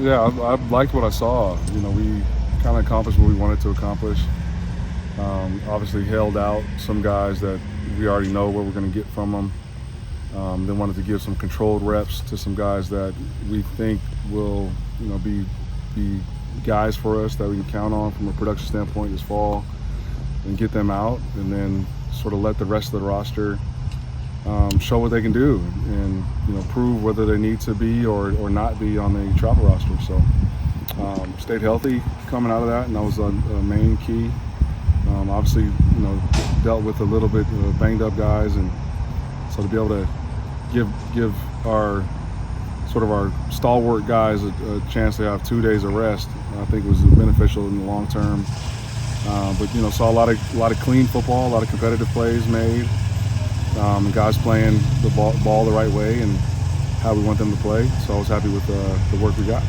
Yeah, I liked what I saw. We kind of accomplished what we wanted to accomplish. Obviously held out some guys that we already know what we're going to get from them. Then wanted to give some controlled reps to some guys that we think will, be guys for us that we can count on from a production standpoint this fall, and get them out, and then sort of let the rest of the roster show what they can do, and prove whether they need to be or not be on the travel roster. So stayed healthy coming out of that, and that was a main key. Obviously, dealt with a little bit banged up guys, and so to be able to give our stalwart guys a chance to have 2 days of rest, I think was beneficial in the long term. But saw a lot of clean football, a lot of competitive plays made, guys playing the ball the right way and how we want them to play. So I was happy with the work we got.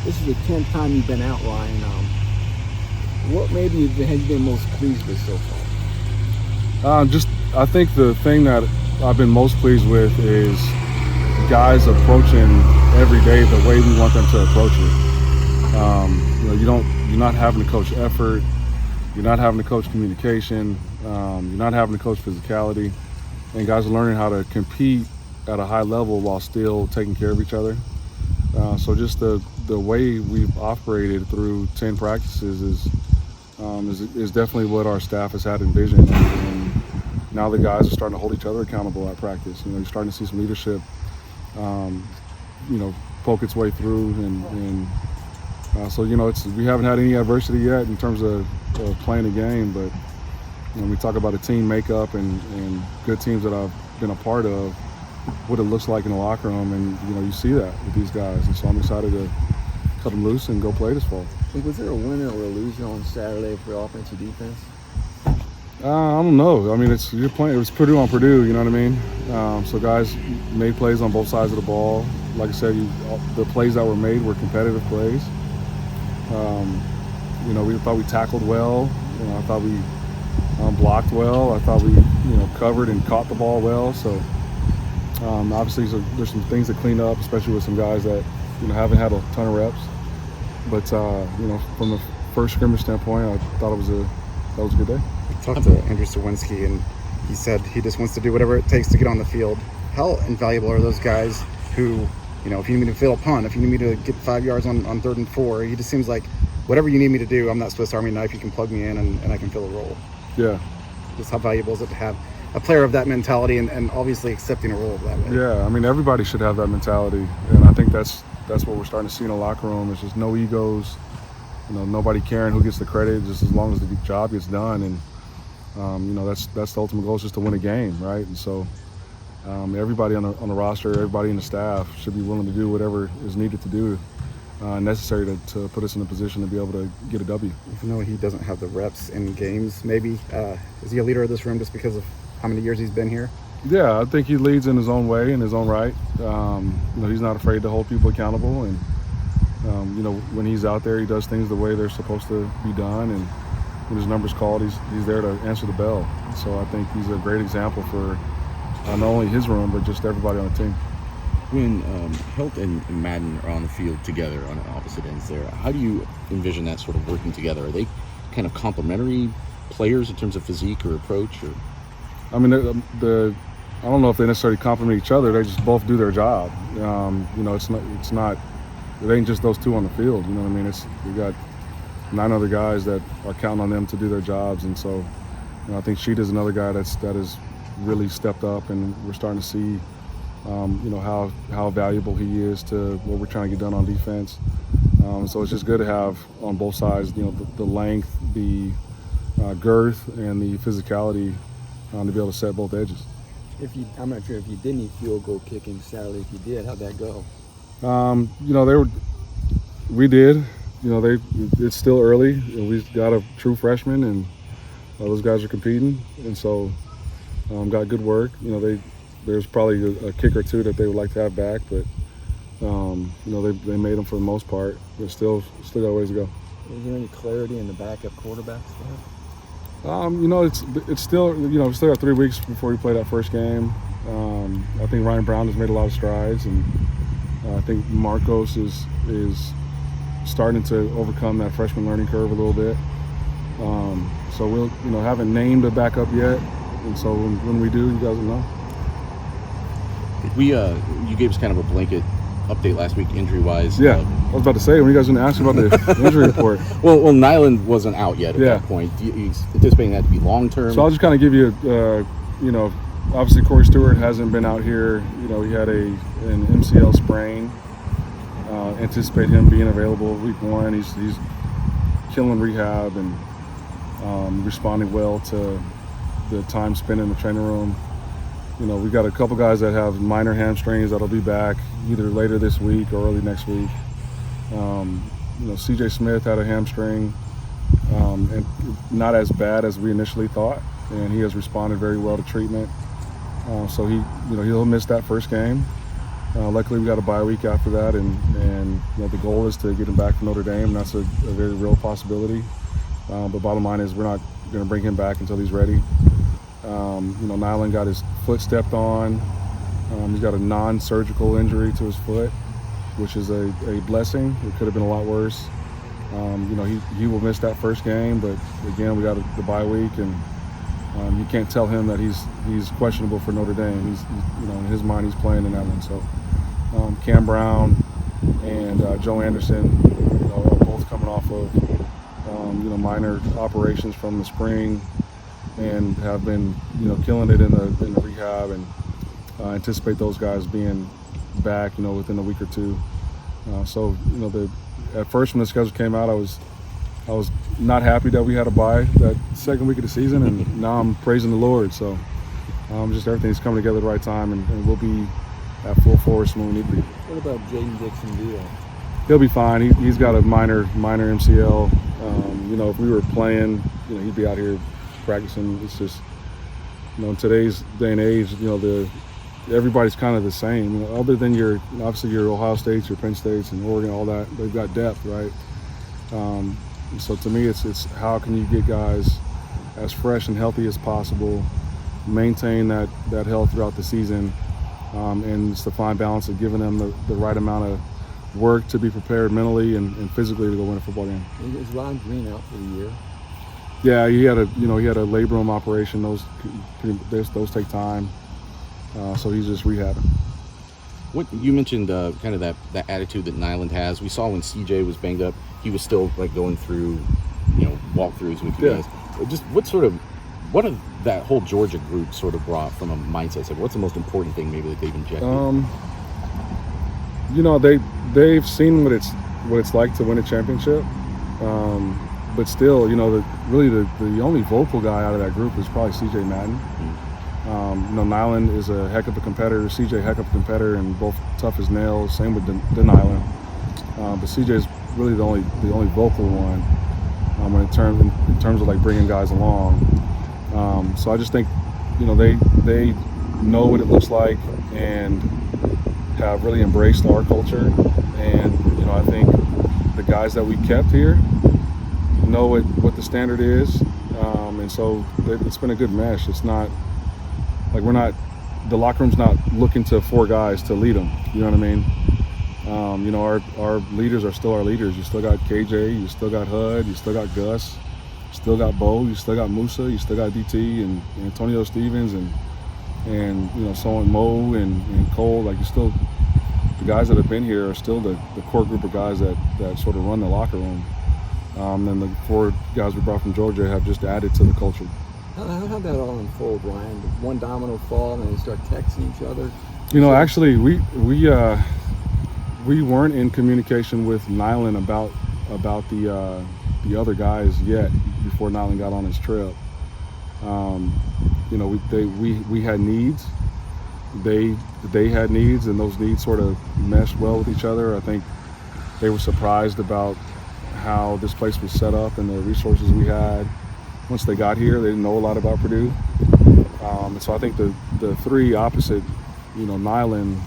This is the 10th time you've been out, Ryan. What maybe has you been most pleased with so far? I think the thing that I've been most pleased with is guys approaching every day the way we want them to approach it. You're not having to coach effort, you're not having to coach communication, you're not having to coach physicality, and guys are learning how to compete at a high level while still taking care of each other. So just the way we've operated through 10 practices is definitely what our staff has had envisioned, and now the guys are starting to hold each other accountable at practice. You're starting to see some leadership, poke its way through, and so we haven't had any adversity yet in terms of playing a game. But when we talk about a team makeup and good teams that I've been a part of, what it looks like in the locker room, and you see that with these guys, and so I'm excited to cut them loose and go play this fall. Was there a winner or a loser on Saturday for offense or defense? I don't know. I mean, you're playing. It was Purdue on Purdue. You know what I mean? So guys made plays on both sides of the ball. Like I said, the plays that were made were competitive plays. We thought we tackled well. I thought we blocked well. I thought we covered and caught the ball well. So obviously there's some things to clean up, especially with some guys that haven't had a ton of reps. But from the first scrimmage standpoint, I thought that was a good day. I talked to Andrew Sawinski, and he said he just wants to do whatever it takes to get on the field. How invaluable are those guys who, if you need me to field a punt, if you need me to get 5 yards on 3rd and 4, he just seems like whatever you need me to do, I'm that Swiss Army knife, you can plug me in and I can fill a role. Yeah. Just how valuable is it to have a player of that mentality and obviously accepting a role that way? Yeah, I mean, everybody should have that mentality, and I think that's what we're starting to see in the locker room. It's just no egos, nobody caring who gets the credit, just as long as the job gets done. And that's the ultimate goal, is just to win a game, right? And so everybody on the roster, everybody in the staff should be willing to do whatever is needed to do, necessary to put us in a position to be able to get a W. Even though he doesn't have the reps in games, maybe, is he a leader of this room just because of how many years he's been here? Yeah, I think he leads in his own way, in his own right. He's not afraid to hold people accountable, and when he's out there, he does things the way they're supposed to be done, and when his number's called, he's there to answer the bell. So I think he's a great example for not only his room, but just everybody on the team. When Helt and Madden are on the field together on opposite ends there, how do you envision that sort of working together? Are they kind of complementary players in terms of physique or approach? Or? I mean, I don't know if they necessarily complement each other. They just both do their job. It ain't just those two on the field. You know what I mean? We got 9 other guys that are counting on them to do their jobs, and so I think Sheeta's another guy that has really stepped up, and we're starting to see how valuable he is to what we're trying to get done on defense. So it's just good to have on both sides, the length, the girth, and the physicality to be able to set both edges. I'm not sure if you did any field goal kicking Saturday. If you did, how'd that go? We did. It's still early, and we've got a true freshman, and those guys are competing, and so got good work. There's probably a kick or two that they would like to have back, but they made them for the most part. But still got a ways to go. Is there any clarity in the backup quarterback stuff? It's still we still got 3 weeks before we play that first game. I think Ryan Brown has made a lot of strides, and I think Marcos is starting to overcome that freshman learning curve a little bit. So we'll, haven't named a backup yet, and so when we do, you guys will know. You gave us kind of a blanket update last week, injury-wise. Yeah, I was about to say, when you guys didn't ask about the injury report. Well, Nyland wasn't out yet at that point. He's anticipating that to be long-term. So I'll just kind of give you, obviously Corey Stewart hasn't been out here. He had an MCL sprain. Anticipate him being available week 1. He's killing rehab and responding well to the time spent in the training room. We've got a couple guys that have minor hamstrings that'll be back either later this week or early next week. CJ Smith had a hamstring, and not as bad as we initially thought, and he has responded very well to treatment. So he'll miss that first game. Luckily, we got a bye week after that, and the goal is to get him back from Notre Dame. That's a very real possibility. But bottom line is we're not going to bring him back until he's ready. Nyland got his foot stepped on. He's got a non-surgical injury to his foot, which is a blessing. It could have been a lot worse. He will miss that first game, but again, we got the bye week, and you can't tell him that he's questionable for Notre Dame. He's in his mind, he's playing in that one. So Cam Brown and Joe Anderson, are both coming off of minor operations from the spring, and have been killing it in the rehab, and anticipate those guys being back within a week or two. At first when the schedule came out, I was not happy that we had a bye that second week of the season, and now I'm praising the Lord. So just everything's coming together at the right time, and we'll be at full force when we need to be. What about Jaden Dixon-Deal? He'll be fine. He's got a minor MCL. If we were playing, he'd be out here practicing. It's just, in today's day and age, everybody's kind of the same. Other than your Ohio States, your Penn States, and Oregon, all that, they've got depth, right? So to me, it's how can you get guys as fresh and healthy as possible, maintain that health throughout the season, and it's the fine balance of giving them the right amount of work to be prepared mentally and physically to go win a football game. Is Ron Green out for the year? Yeah, he had a labrum operation. Those take time, so he's just rehabbing. What you mentioned, kind of that attitude that Nyland has. We saw when CJ was banged up, he was still going through, walkthroughs with you guys. Just what have that whole Georgia group sort of brought from a mindset? So what's the most important thing maybe that they've injected? They've seen what it's like to win a championship, but still, the only vocal guy out of that group is probably CJ Madden. Nyland is a heck of a competitor. CJ, heck of a competitor, and both tough as nails. Same with Nyland. But CJ is really the only vocal one in terms of bringing guys along. So I just think they know what it looks like and have really embraced our culture. And I think the guys that we kept here know what the standard is. And so it's been a good mesh. It's not the locker room's not looking to 4 guys to lead them. You know what I mean? Our leaders are still our leaders. You still got KJ, you still got Hud, you still got Gus, you still got Bo, you still got Musa, you still got DT and Antonio Stevens and so on, Mo and Cole. The guys that have been here are still the core group of guys that sort of run the locker room. And the 4 guys we brought from Georgia have just added to the culture. How'd that all unfold, Ryan? Did one domino fall and they start texting each other? Actually, we weren't in communication with Nyland about the other guys yet before Nyland got on his trip. We had needs. They had needs, and those needs sort of meshed well with each other. I think they were surprised about how this place was set up and the resources we had. Once they got here, they didn't know a lot about Purdue. And so I think the 3 opposite, Nyland,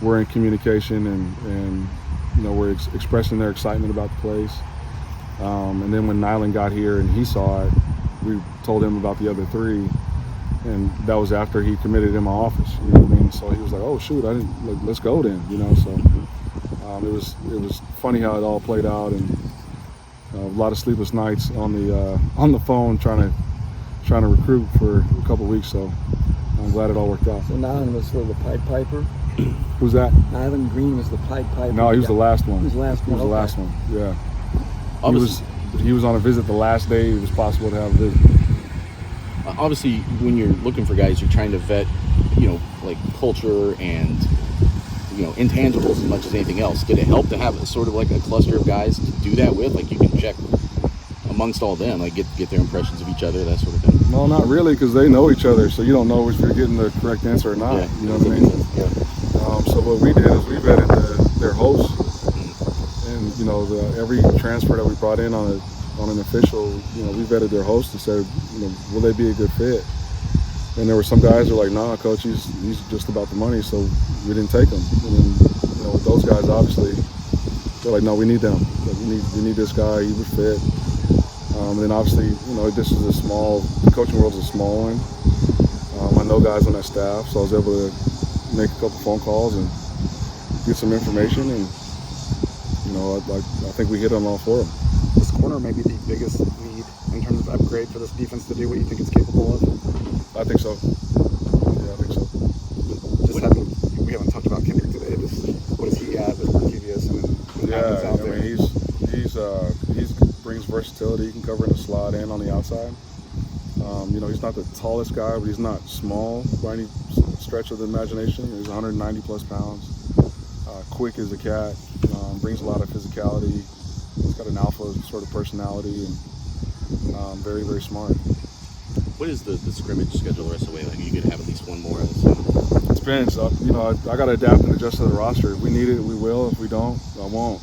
were in communication and were expressing their excitement about the place. And then when Nyland got here and he saw it, we told him about the other 3. And that was after he committed in my office. You know what I mean? So he was like, "Oh shoot, let's go then." So It was funny how it all played out, and a lot of sleepless nights on the phone trying to recruit for a couple weeks. So I'm glad it all worked out. So Nyland was sort of the Pied Piper. Who's that? Nyland Green was the Pied Piper. No, he was the last one. He was the last one. He was the okay. last one. Yeah. Obviously, He was on a visit the last day it was possible to have a visit. obviously, when you're looking for guys, you're trying to vet, you know, like culture and, you know, intangibles as much as anything else. Did it help to have sort of like a cluster of guys to do that with? Like you can check amongst all them, like get their impressions of each other, that sort of thing. No, not really, because they know each other, so you don't know if you're getting the correct answer or not. Yeah. You know what I mean? Yeah. So what we did is we vetted their hosts, and you know, every transfer that we brought in on an official, you know, we vetted their hosts and said, you know, will they be a good fit? And there were some guys who were like, nah, coach, he's just about the money, so we didn't take him. And then, you know, with those guys, obviously, they're like, no, we need them. Like, we need this guy. He would fit. And then obviously, you know, this is the coaching world's a small one. I know guys on that staff, so I was able to make a couple phone calls and get some information, and you know, I think we hit on all four of them. This corner may be the biggest need in terms of upgrade for this defense to do what you think it's capable of. I think so. Yeah, I think so. We haven't talked about Kendrick today. What does he add with Marquise and happens out there? I mean, he brings versatility. He can cover in the slot and on the outside. You know, he's not the tallest guy, but he's not small by any stretch of the imagination. He's 190 plus pounds. Quick as a cat. Brings a lot of physicality. He's got an alpha sort of personality, and very, very smart. What is the scrimmage schedule the rest of the way? Like, you could have at least one more. So. It depends. You know, I got to adapt and adjust to the roster. If we need it, we will. If we don't, I won't.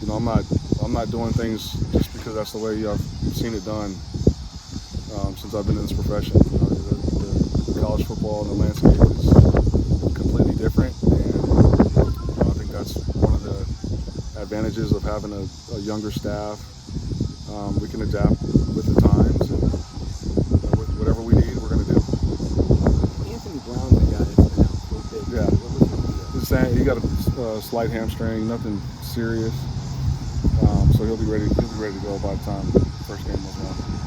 You know, I'm not doing things just because that's the way I've seen it done since I've been in this profession. You know, the college football and the landscape is completely different, and you know, I think that's one of the advantages of having a younger staff. We can adapt with the times, and whatever we need, we're going to do. Anthony Brown, the guy that's been out for a bit. Yeah. What was he? He's saying he got a slight hamstring, nothing serious. So he'll be ready to go by the time the first game was on.